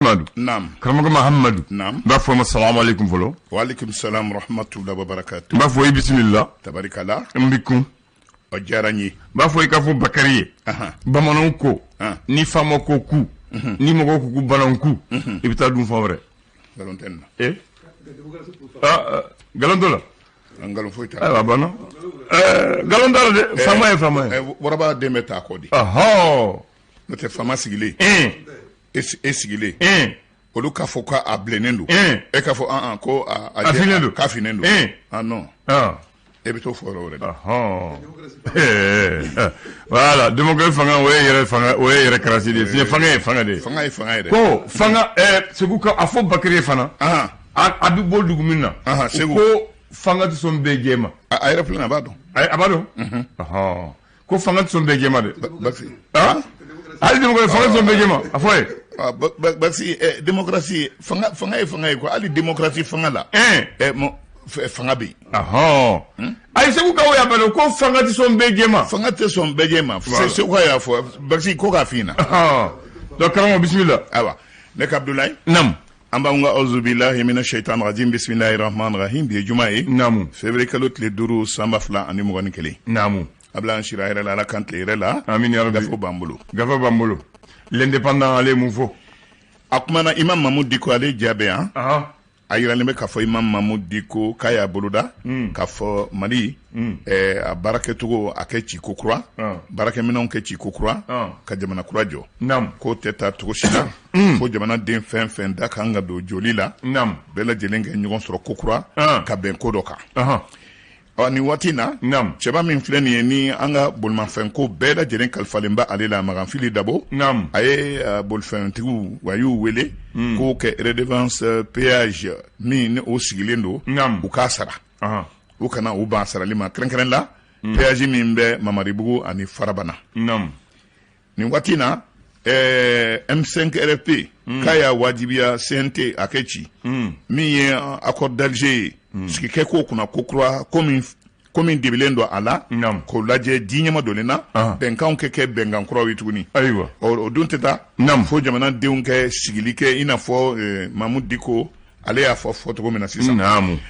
Ahmadu. Naam. Karamɔgɔ Mahamadu. Naam. N b'a fɔ ma salamu alaikum fɔlɔ. Wa alaikum salam rahmatullahi wa barakatuh. N b'a fɔ i bisimila. Tabarikala. N bi kun. O diyara n ye. N b'a fɔ i k'a fɔ Bakari ye. Bamananw ko. Ni faama ko ku. Ni mɔgɔw ko ku banaw ku. I bɛ taa dun fɛn wɛrɛ. Nkalon tɛ nin na. Nkalon t'o la. Nkalon foyi t'a la. Ayiwa a banna. Nkalon t'a la dɛ. Faama ye faama ye. Waraba den bɛ taa kɔ di. N'o tɛ faama sigilen. E sigilen. Olu k'a fɔ k'a bilennen don. E k'a fɔ ko a finnen don. K'a finnen don. Non. E bɛ t'o fɔ yɔrɔ wɛrɛ de. Voilà, démocratie fanga o ye yɛrɛ karasi de ye. Fanga ye fanga de ye. Fanga ye fanga ye dɛ. Ko fanga Segu ka a fɔ Bakari ye fana. A bɛ bɔ dugu min na. Segu ko fanga tɛ sɔn bɛɛ jɛ ma. A yɛrɛ filɛ a b'a dɔn. A b'a dɔn. Ko fanga tɛ sɔn bɛɛ jɛ ma dɛ. Basi. Hali démocratie fanga tɛ sɔn bɛɛ jɛ ma. A fɔ ye. Basi démocratie fanga ye fanga ye quoi. Hali démocratie fanga la. Fanga bɛ yen. Ayi Segu ka o y'a balo ko fanga tɛ sɔn bɛɛ jɛ ma. Fanga tɛ sɔn bɛɛ jɛ ma. Segu ka y'a fɔ Basi ko k'a f'i ɲɛna. Donc karamɔgɔ bisimila. Ayiwa ne ka Abdulayi. Naamu. An b'an ka auzubillahi mina shaitan rajim bismillahir rahmanir rahim bi ye juma ye. Naamu. Février kalo tile 5 san 2021. Naamu. A bila an sira yɛrɛ la Ala kan tile yɛrɛ la. Amin ya rabbi. Gafo b'an bolo. Gafa b'an bolo. L'indépendant ale mun fɔ. A kumana Imam Mahmud Diko ale jaabi yan. A yiralen bɛ k'a fɔ Imam Mahmud Diko k'a y'a boloda. K'a fɔ Mali a baarakɛcogo a kɛ ciko kura. Baarakɛminɛnw kɛ ciko kura. Ka jamana kura jɔ. K'o tɛ taa cogo si la. Fo jamanaden fɛn fɛn da kan ka don joli la. Bɛɛ lajɛlen kɛ ɲɔgɔn sɔrɔ ko kura. Ka bɛn ko dɔ kan. Nin waati in na cɛba min filɛ nin ye ni an ka bolimafɛn ko bɛɛ lajɛlen kalifalen bɛ ale la Maganfili Dabo a ye bolifɛntigiw wa y'u wele k'o kɛ redevance péage min ni o sigilen don u k'a sara u kana u ban sarali ma kɛrɛnkɛrɛn la péage min bɛ Mamaribugu ani Farabana nin waati in na M5 RFP k'a y'a wajibiya CNT a kɛ ci min ye accord d'Alger ye sigi kɛ ko kunna ko kura ko min debilen don a la k'o lajɛ diɲɛma donnen na bɛnkanw kɛ bɛnkan kuraw ye tuguni ayiwa o don tɛ taa fo jamanadenw kɛ sigili kɛ i n'a fɔ Mahmud Diko ale y'a fɔ cogo min na sisan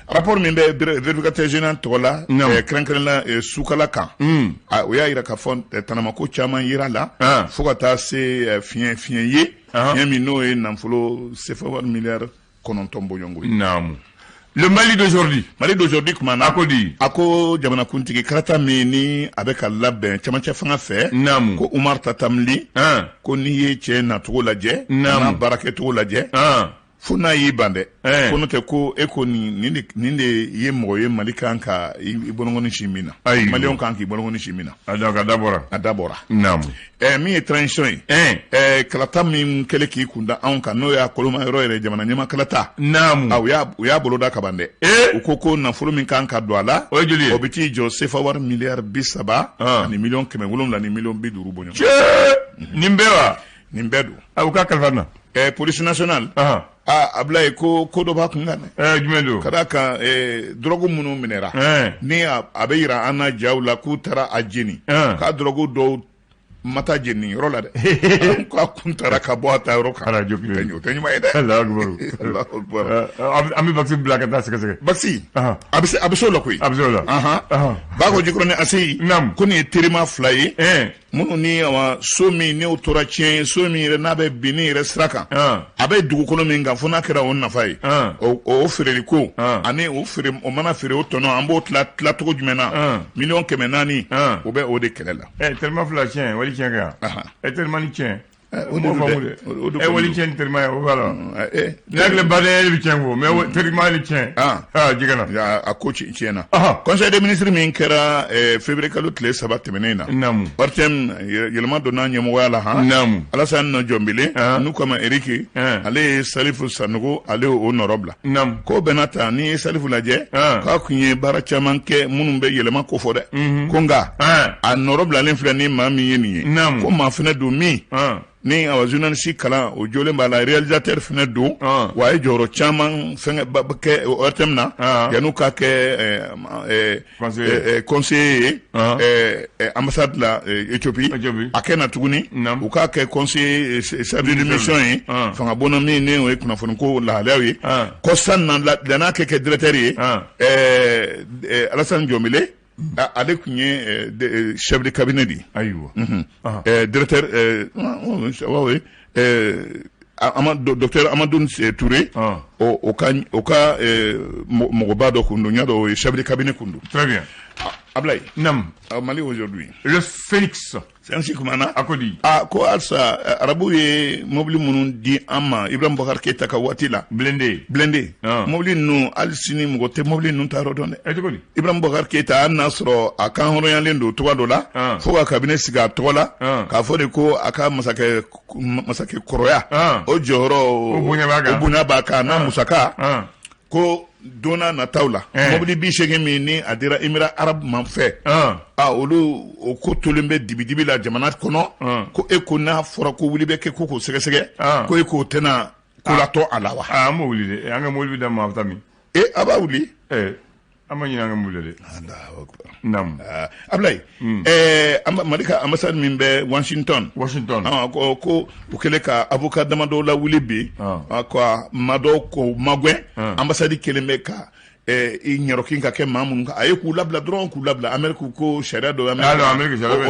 rapport min bɛ vérificateur général tɔgɔ la kɛrɛnkɛrɛn la Sukala kan o y'a yira k'a fɔ tanamako caman yera la fo ka taa se fiɲɛ ye fiɲɛ min n'o ye nafolo CFA miliyari 9 bɔɲɔngo ye. Le Mali d'aujourd'hui kuma na a ko jamanakuntigi karata min ni a bɛ ka labɛn camancɛ fanga fɛ ko Umar Tatamli ko n'i ye cɛ nacogo lajɛ n'a baarakɛcogo lajɛ fo n'a y'i ban dɛ ko n'o tɛ ko e ko nin de ye mɔgɔ ye Mali kan ka i bɔlɔngɔni si min na Maliyɛnw kan k'i bɔlɔngɔni si min na a dabɔra min ye transition ye kalata min kɛlen k'i kunda anw kan n'o y'a koloma yɔrɔ yɛrɛ jamana ɲɛma kalata u y'a boloda ka ban dɛ u ko nafolo min kan ka don a la o bɛ t'i jɔ CFA wari miliyari 30 ani miliyɔn 700 ni miliyɔn 50 bɔɲɔgɔn nin bɛɛ wa nin bɛɛ don u ka kalifa na police nationale Ablaye ko dɔ b'a kun kan dɛ jumɛn don ka d'a kan drogue minnu minɛra ni a bɛ yira an na jaw la k'u taara a jeni k'a drogue dɔw ma taa jeni yɔrɔ la dɛ k'a kun taara ka bɔ a ta yɔrɔ kan o tɛ ɲuman ye dɛ an bɛ vaccin bila ka taa sɛgɛsɛgɛ vaccin a bɛ se o la koyi b'a ko Jikɔrɔni Aseyi ko nin ye terima 2 ye minnu ni so min n'o tora tiɲɛ ye so min yɛrɛ n'a bɛ bin ni yɛrɛ sira kan a bɛ dugukolo min kan fo n'a kɛra o nafa ye o feereli ko ani o mana feere o tɔnɔ an b'o tila cogo jumɛn na miliyɔn 400 o bɛ o de kɛlɛ la terima 2 tiɲɛ wali tiɲɛ kan terima ni tiɲɛ wali tiɲɛ ni terima ye o b'a la ne hakili baden bɛ tiɲɛ ko mais terima ni tiɲɛ jigana a ko tiɲɛ na conseil des ministres min kɛra février kalo tile 3 tɛmɛnen na Barthélemy yɛlɛma donna ɲɛmɔgɔya la Alassane Njonbele n'u kama Eric ale ye Salifu Sanogo ale o nɔrɔ bila ko bɛna ta ni ye Salifu lajɛ k'a kun ye baara caman kɛ minnu bɛ yɛlɛma ko fɔ dɛ ko nka a nɔrɔ bilalen filɛ ni maa min ye nin ye ko maa fana don min ni journaliste kalan o jolen b'a la réalisateur fana don wa ye jɔyɔrɔ caman fɛngɛ kɛ ORTM na yan'u ka kɛ conseiller ambassade la Éthiopie a kɛ na tuguni u k'a kɛ conseiller chargé de mission ye fanga bɔnna min ni o ye kunnafoni ko lahalayaw ye kɔsan na n'a kɛ directeur ye Alassane Diomele ale tun ye chef de cabinet di ayiwa directeur docteur Amadou Touré o ka mɔgɔba dɔ kun don ɲa dɔ o ye chef de cabinet kun don. Très bien. Ablaye. Nam. Mali aujourd'hui. Le Phoenix. C'est ainsi que mana. Akodi. Ko alsa arabu ye mobili munun di amma Ibrahim Bokar Keita ka wati la. Blindé. Mobili nu alsini mugo te mobili nu taro don. Etikodi. Ibrahim Bokar Keita an nasro akan horoyalen do towa do la. Fo ka cabinet siga towa la. Ka fo de ko aka masake koroya. O joro o bunya baka na musaka. Ko dona na tawla mobili bi shege mi ni adira Émirats Arabes man fɛ olu o ko tolen bɛ dibidibi la jamana kɔnɔ ko e ko n'a fɔra ko wuli bɛ kɛ ko k'o sɛgɛsɛgɛ ko e k'o tɛna ko latɔ a la wa an ma wuli de an ka mobili da ma min a b'a wuli an ma ɲinɛ an ka mobili de Nam. Ablaye Mali ka ambassade min bɛ Washington ko u kɛlen ka avocat damadɔ la wuli bi ko madɔ ko magwɛn ambassade kelen bɛ ka i ɲɛrɔkin ka kɛ maa minnu kan a ye k'u labila dɔrɔn k'u labila Amérique ko sariya dɔ o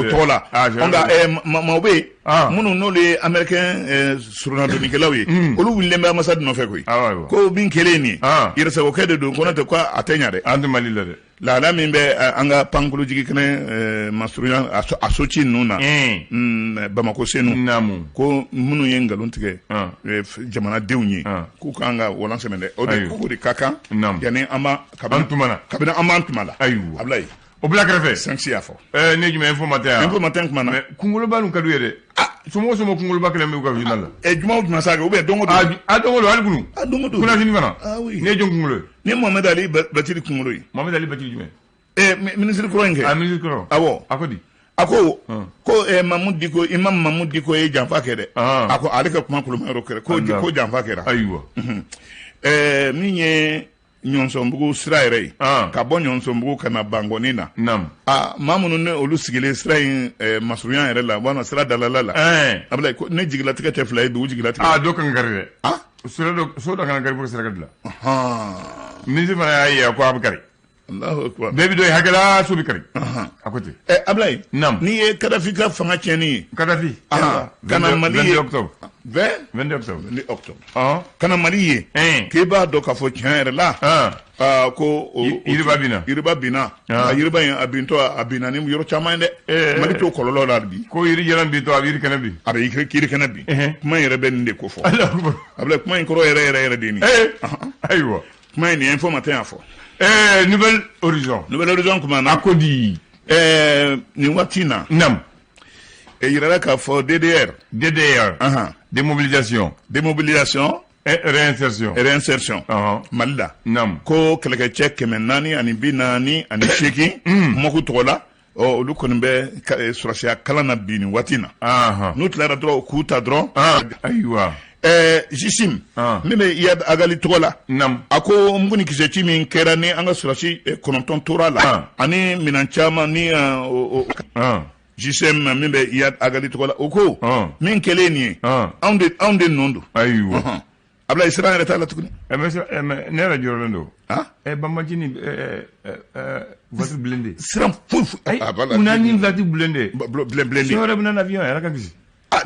tɔgɔ la nka maaw bɛ yen minnu n'olu ye américain surunadonnikɛlaw ye olu wulilen bɛ ambassade nɔfɛ koyi ko bin kelen nin ye yɛrɛsagokɛ de don ko n'o tɛ ko a tɛ ɲa dɛ an tɛ Mali la dɛ laada min bɛ an ka pankolojigi kɛnɛ masurunya a soci ninnu na Bamako senu ko minnu ye nkalon tigɛ jamanadenw ye k'u kan ka walan sɛmɛ dɛ o de ko de ka kan yanni kabini an b'an tuma la ayiwa Ablaye o bila kɛrɛfɛ sanksi y'a fɔ ne jumɛn info matin kuma na kunkoloba nun ka d'u ye dɛ somo kunkoloba kelen bɛ u ka journal la juma sa ou bien dongo don hali kunu kuna sini fana ne jɔn kunkolo ye ni Mohamed Ali Batiri kunkolo ye Mohamed Ali Batiri jumɛn ministre kɔrɔ in kɛ ministre kɔrɔ awɔ a ko di a ko Imam Mamud Diko ye janfa kɛ dɛ a ko ale ka kuma kolomayɔrɔ kɛra ko janfa kɛra ayiwa min ye Ɲɔnsɔnbugu sira yɛrɛ ye ka bɔ Ɲɔnsɔnbugu ka na Bangɔni na maa minnu ne olu sigilen sira in masurunya yɛrɛ la walima sira dalala la Ablaye ne jigilatigɛ tɛ fila ye bi u jigilatigɛ dɔ kan kari dɛ so dɔ kan kari pour sira dilan ministre fana y'a ye ko a bɛ kari Allahu akbar bɛɛ bi dɔ ye hakɛla so bɛ kari a ko ten Ablaye n'i ye Kadafi ka fanga tiɲɛni ye Kadafi kana Mali ye 22 octobre kana Mali ye k'e b'a dɔn k'a fɔ tiɲɛ yɛrɛ la ko yiriba binna yiriba in a bintɔ a binna ni yɔrɔ caman ye dɛ Mali t'o kɔlɔlɔ la bi ko yiri jalan bintɔ a bɛ yiri kɛnɛ bi a bɛ yiri kɛnɛ bi kuma in yɛrɛ bɛ nin de ko fɔ Ablaye kuma in kɔrɔ yɛrɛ de nin ayiwa kuma in nin info matin y'a fɔ Nouvelle Horizon kuma na a ko di nin waati na yirala k'a fɔ DDR démobilisation et réinsertion Mali la ko kɛlɛkɛcɛ 448 mɔku tɔgɔ la olu kɔni bɛ sɔrɔsiya kalan na bi nin waati na n'u tilara dɔrɔn k'u ta dɔrɔn ayiwa Jisim min bɛ Iyad Agali tɔgɔ la a ko muguni kisɛci min kɛra ni an ka sɔrɔsi 9 tora la ani minɛn caman ni Jisim min bɛ Iyad Agali tɔgɔ la o ko min kɛlen nin ye anw de nɔ don ayiwa Ablaye siran yɛrɛ t'a la tuguni ne yɛrɛ jɔrɔlen don Bambaji ni voiture blindée siran foyi u n'a ni voiture blindée blindée siyɛn wɛrɛ bɛ na avion yɛrɛ ka kisi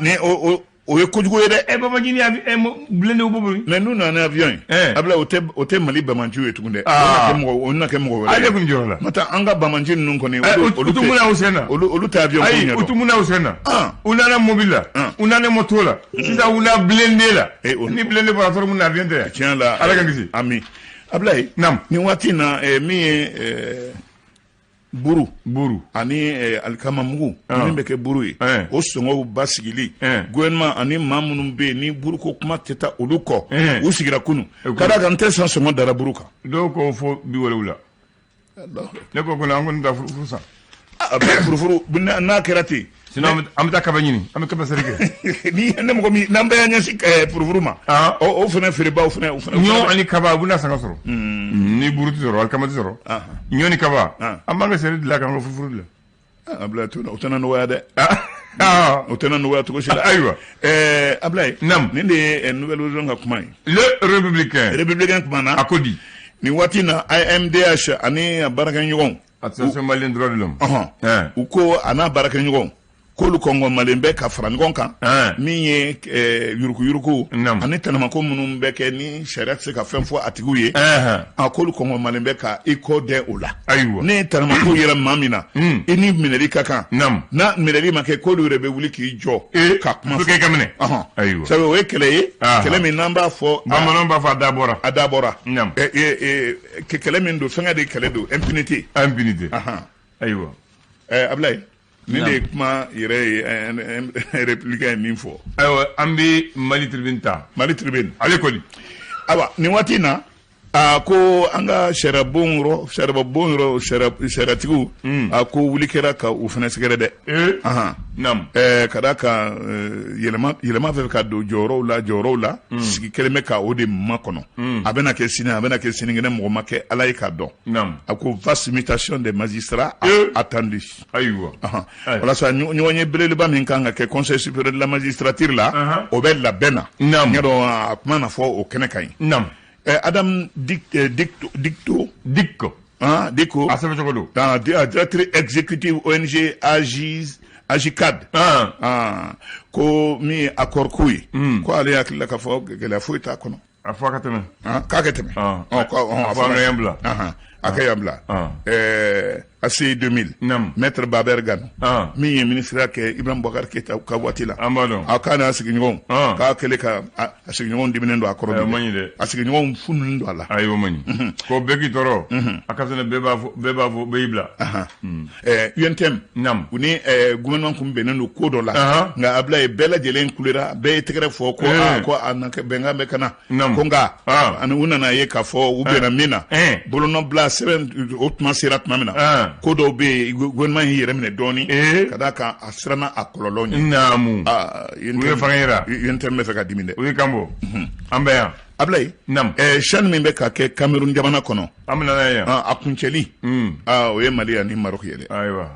ni o ye kojugu ye dɛ Bambaji ni blindé u b'o bolo mais n'u nana avion ye Ablaye o tɛ Mali Bamanci ye tuguni dɛ o na kɛ mɔgɔ wɛrɛ ale kun jɔrɔ la n'o tɛ an ka Bamanci ninnu kɔni olu tun bɛna u sen na olu tɛ avion ko ɲɛdɔn u tun bɛna u sen na u nana mobile la u nana moto la sisan u na blindé la ni blindé bɔra sɔrɔ mun na avion tɛ yan tiɲɛ la ala ka kisi ami Ablaye nin waati na min ye buru ani alikama mugu min bɛ kɛ buru ye o sɔngɔw basigili gouvernement ani maa minnu bɛ yen ni buru ko kuma tɛ taa olu kɔ u sigira kunu ka d'a kan n tɛ sɔn sɔngɔ dara buru kan dɔw ko fo 70 la ne ko an kɔni ta furu san furufuru n'a kɛra ten sinon am ta kabanyini am ka basarike ni ne mo mi namba ya nyasi pour vraiment o fene fere ba o fene nyo ani kaba buna sanga soro ni buruti soro al kamati soro nyo ni kaba amanga sere de la kan fufuru la abla tuna utana no wada utana no wada to shila aywa abla nam ni de nouvelle zonga kumai le républicain kumana akodi ni watina IMDH ani baraka nyogon association malien droit de l'homme uko ana baraka nyogon kolu kongo malembe ka fara ngon kan min ye yuruku ani tanama ko munun be ke ni sharia se ka fɛn fɔ atigu ye kolu kongo malembe ka iko de ola ne tanama ko yera mamina ini mineri ka kan na mineri ma ke kolu rebe wuli ki jɔ ka kuma fɔ ke kamene ayiwa sabe o ye kɛlɛ ye kɛlɛ min nan b'a fɔ bamanan b'a fɔ adabora ke kɛlɛ min do fɛngɛ de kɛlɛ do impunité ayiwa Ablaye ni de kuma yɛrɛ républicain min fɔ ayiwa an bɛ Mali tribune ta Mali tribune ale kɔni awa nin waati na ko an ka sariyabon sariyatigiw ko wuli kɛra ka u fana sɛgɛrɛ dɛ nam ka da kan yɛlɛma fɛ ka don jɔyɔrɔw la sigi kelen bɛ ka o de ma kɔnɔ a bɛna kɛ sini sinikɛnɛ mɔgɔ ma kɛ ala ye k'a dɔn a ko vaste mutation des magistrats attendu ayiwa walasa ɲɔgɔn ye belebeleba min kan ka kɛ conseil supérieur de la magistrature la o bɛ labɛn na ɲɛdɔn a kuma na fɔ o kɛnɛ kan ye Adam Dicko directeur exécutif ONG Agicad ko mi accord kuyi ko ale hakilila ka fɔ gɛlɛya foyi t'a kɔnɔ a fɔ ka tɛmɛ k'a ka tɛmɛ a fɔ an ka yan bila a ka yan bila AC 2000 maître Baber Gano min ye ministre kɛ Ibrahim Boubacar Keita ka waati la a k'a n'a sigiɲɔgɔnw k'a kɛlen ka a sigiɲɔgɔnw diminen don a kɔrɔ bi a sigiɲɔgɔnw fununen don a la ayi o man ɲi ko bɛɛ k'i tɔɔrɔ a ka sɛnɛ bɛɛ b'a fɔ bɛɛ y'i bila UNTM u ni gouvernement kun bɛnnen don ko dɔ la nka Ablaye bɛɛ lajɛlen kulera bɛɛ ye tɛgɛrɛ fɔ ko a bɛnkan bɛ ka na ko nka ani u nana ye k'a fɔ u bɛnna min na bolonɔbila sɛbɛn o tuma sera tuma min na ko dɔw bɛ yen gouvernement y'i yɛrɛ minɛ dɔɔni ka d'a kan a siranna a kɔlɔlɔ ɲɛ naamu u ye fanga yira UNTM bɛ fɛ ka dimi dɛ o ye kan bɔ an bɛ yan Ablaye chaîne min bɛ ka kɛ Cameroun jamana kɔnɔ an bɛ na yan a kuncɛli o ye Mali ani Maroc ye dɛ ayiwa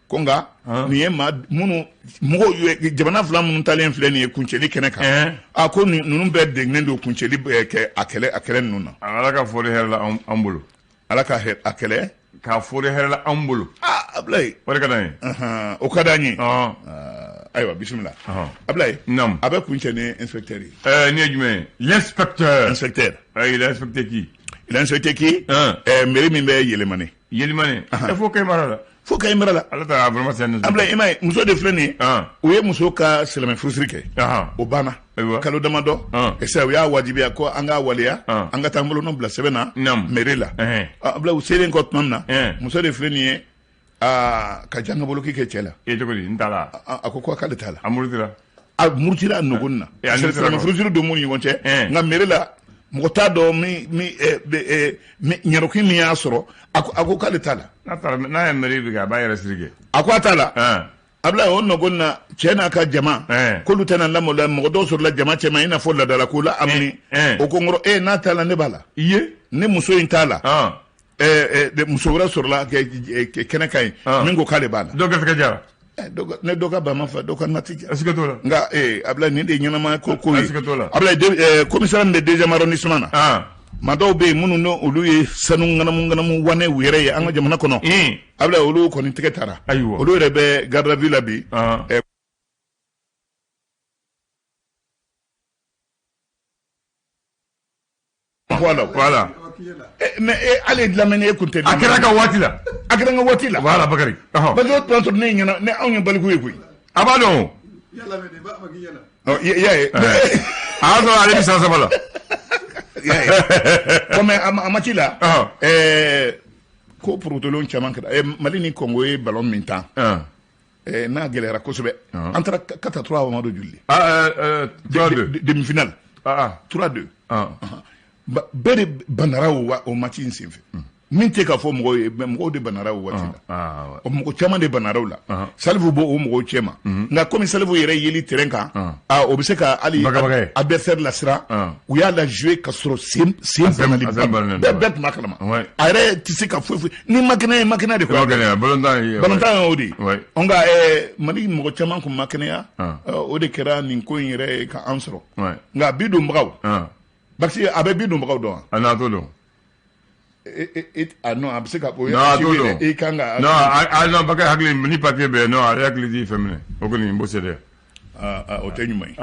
ko nka nin ye minnu mɔgɔw jamana fila minnu talen filɛ nin ye kuncɛli kɛnɛ kan ko ninnu bɛɛ degnen don kuncɛli kɛ a kɛlɛ ninnu na ala ka foli hɛrɛ la an bolo ala ka a kɛlɛ k'a foli hɛrɛ la an bolo Ablaye o de ka d'an ye o ka d'an ye ayiwa bisimila Ablaye a bɛ kuncɛ ni inspecteur ye nin ye jumɛn ye l'inspecteur il a inspecté qui mairie min bɛ Yɛlɛmane fo Kayi mara la ala ta vraiment c'est Ablaye ima muso de filɛ nin ye u ye muso ka silamɛ furusiri kɛ o banna kalo damadɔ ɛsɛ u y'a wajibiya ko an k'a waleya an ka taa an bolonɔ bila sɛbɛn na mairie la Ablaye u selen kɔ tuma min na muso de filɛ nin ye ka janga boloki kɛ cɛ la cogo di n t'a la a ko k'ale t'a la a murutira a nogonin na silamɛ furusiri don mun ni ɲɔgɔn cɛ nka mairie la mɔgɔ t'a dɔn ɲɛrɔkin min y'a sɔrɔ a ko k'ale t'a la n'a ye mairie bi kɛ a b'a yɛrɛ siri kɛ a ko a t'a la Ablaye o nogonin na cɛ n'a ka jama k'olu tɛna lamɔla mɔgɔ dɔw sɔrɔla jama cɛman i n'a fɔ ladala ko la amini o ko n kɔrɔ n'a t'a la ne b'a la ne muso in t'a la muso wɛrɛ sɔrɔla kɛnɛ kan ye min ko k'ale b'a la dɔ ka fɛ ka jara ne dɔ ka bama fa dɔ ka nati ja est-ce que t'o la nka Ablaye nin de ye ɲɛnama ko ye est-ce que t'o la Ablaye commissaire de deuxième arrondissement na maa dɔw bɛ yen minnu olu ye sanu ŋanamu wanew yɛrɛ ye an ka jamana kɔnɔ Ablaye olu kɔni tɛgɛ taara olu yɛrɛ bɛ garde à vue la bi voilà mais ale lamɛnni e kun tɛ a kɛra ka waati la voilà Bakari parce que tuma sɔrɔ ne ɲɛna ne anw ye baliku ye koyi a b'a dɔn o y'a ye a y'a sɔrɔ ale bi san saba la comme a ma ci la ko porotolenw caman kɛra Mali ni Congo ye ballon min tan n'a gɛlɛyara kosɛbɛ an taara 4-3 Amadu Juli 3-2 demi-finale 3-2 bɛɛ de bandara o match in senfɛ min tɛ ka fɔ mɔgɔw ye mais mɔgɔw de banara o waati la o mɔgɔ caman de banara o la Salifu b'o o mɔgɔw cɛ ma nka comme Salifu yɛrɛ yeli terrain kan o bɛ se ka hali adversaire lasira u y'a la jouer ka sɔrɔ sen banali bɛɛ tun b'a kalama a yɛrɛ tɛ se ka foyi ni ma kɛnɛ ye ma kɛnɛ de quoi balontan y'o de ye nka Mali mɔgɔ caman tun ma kɛnɛya o de kɛra nin ko in yɛrɛ ka an sɔrɔ nka bi donbagaw Baxi a bɛ bi donbagaw dɔn a n'a to dɔn non a bɛ se ka o i kan ka non Bakari hakili ni papier bɛ non a yɛrɛ hakili t'i fɛn minɛ o kɔni n b'o se dɛ o tɛ ɲuman ye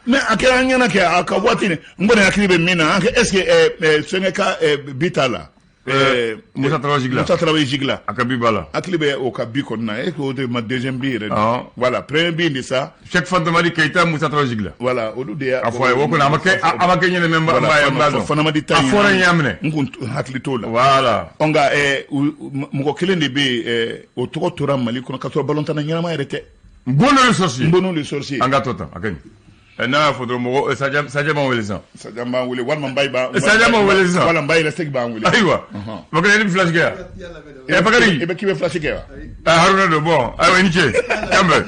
mais a kɛra an ɲɛna kɛ a ka waati n kɔni hakili bɛ min na est-ce que fɛnkɛ ka bi t'a la Musa Traoré Jigila a ka bi b'a la hakili bɛ o ka bi kɔnɔna est-ce que o de ma deuxième bi yɛrɛ voilà premier bi de sa Cheikh Fantamadi Keita Musa Traoré Jigila voilà olu de y'a a fɔ a ye o kɔni a ma kɛ ɲɛnɛmɛ ba dɔn Fantamadi ta a fɔra n y'a minɛ n kun hakili t'o la voilà nka mɔgɔ kelen de bɛ o tɔgɔ tora Mali kɔnɔ ka sɔrɔ balontanna ɲɛnama yɛrɛ tɛ Nbono le sorcier an ka to tan a ka ɲi n'a y'a fɔ dɔrɔn mɔgɔ Sadio b'an wele sisan Sadio b'an wele walima Mbaye Sadio b'an wele sisan wala Mbaye yɛrɛ segi b'an wele ayiwa Bakari ni flash kɛ yan Bakari i bɛ k'i bɛ flash kɛ wa Haruna don bon ayiwa i ni ce Kambɛ